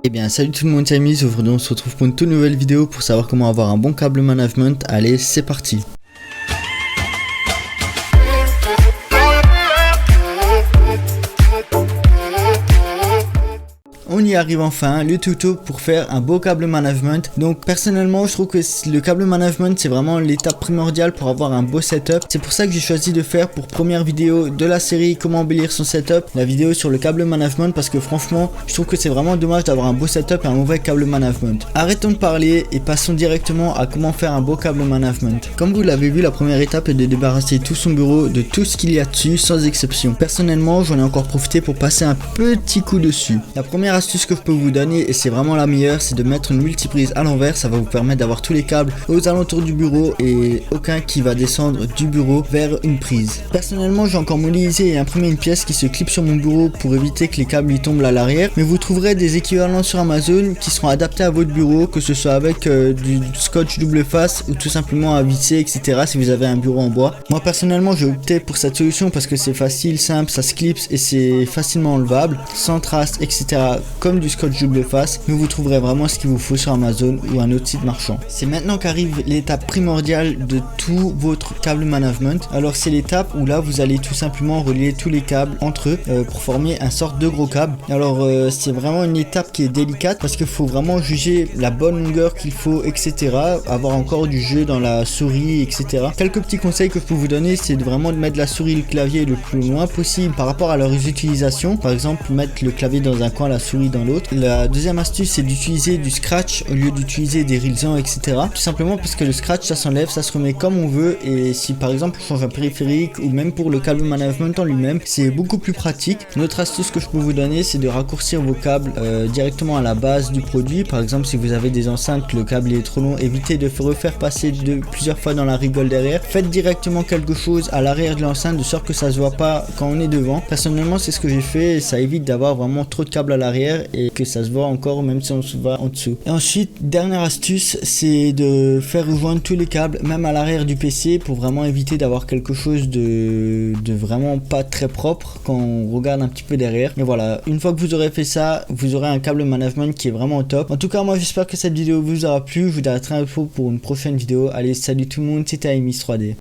Eh bien salut tout le monde, c'est Amis, aujourd'hui on se retrouve pour une toute nouvelle vidéo pour savoir comment avoir un bon câble management. Allez, c'est parti. On y arrive enfin, le tuto pour faire un beau câble management. Donc personnellement je trouve que le câble management c'est vraiment l'étape primordiale pour avoir un beau setup. C'est pour ça que j'ai choisi de faire pour première vidéo de la série comment embellir son setup, la vidéo sur le câble management, parce que franchement je trouve que c'est vraiment dommage d'avoir un beau setup et un mauvais câble management. Arrêtons de parler et passons directement à comment faire un beau câble management. Comme vous l'avez vu, la première étape est de débarrasser tout son bureau de tout ce qu'il y a dessus sans exception. Personnellement j'en ai encore profité pour passer un petit coup dessus. La première astuce que je peux vous donner, et c'est vraiment la meilleure, c'est de mettre une multiprise à l'envers. Ça va vous permettre d'avoir tous les câbles aux alentours du bureau et aucun qui va descendre du bureau vers une prise. Personnellement j'ai encore modélisé et imprimé une pièce qui se clip sur mon bureau pour éviter que les câbles y tombent à l'arrière, mais vous trouverez des équivalents sur Amazon qui seront adaptés à votre bureau, que ce soit avec du scotch double face ou tout simplement à visser, etc. si vous avez un bureau en bois. Moi personnellement j'ai opté pour cette solution parce que c'est facile, simple, ça se clipse et c'est facilement enlevable, sans traces, etc. comme du scotch double face, mais vous trouverez vraiment ce qu'il vous faut sur Amazon ou un autre site marchand. C'est maintenant qu'arrive l'étape primordiale de tout votre câble management. Alors c'est l'étape où là vous allez tout simplement relier tous les câbles entre eux pour former un sorte de gros câble. Alors c'est vraiment une étape qui est délicate parce qu'il faut vraiment juger la bonne longueur qu'il faut, etc. Avoir encore du jeu dans la souris, etc. Quelques petits conseils que je peux vous donner, c'est vraiment de mettre la souris et le clavier le plus loin possible par rapport à leur utilisation. Par exemple mettre le clavier dans un coin, la souris dans l'autre. La deuxième astuce c'est d'utiliser du scratch au lieu d'utiliser des raisons, etc. Tout simplement parce que le scratch ça s'enlève, ça se remet comme on veut, et si par exemple on change un périphérique ou même pour le câble management en lui-même, c'est beaucoup plus pratique. Une autre astuce que je peux vous donner, c'est de raccourcir vos câbles directement à la base du produit. Par exemple si vous avez des enceintes, le câble est trop long, évitez de refaire passer plusieurs fois dans la rigole derrière. Faites directement quelque chose à l'arrière de l'enceinte de sorte que ça se voit pas quand on est devant. Personnellement c'est ce que j'ai fait et ça évite d'avoir vraiment trop de câbles à l'arrière et que ça se voit encore même si on se voit en dessous. Et ensuite, dernière astuce, c'est de faire rejoindre tous les câbles même à l'arrière du PC pour vraiment éviter d'avoir quelque chose de vraiment pas très propre quand on regarde un petit peu derrière. Et voilà, une fois que vous aurez fait ça, vous aurez un câble management qui est vraiment top. En tout cas moi j'espère que cette vidéo vous aura plu. Je vous dis à très bientôt pour une prochaine vidéo. Allez, salut tout le monde, c'était Amis 3D.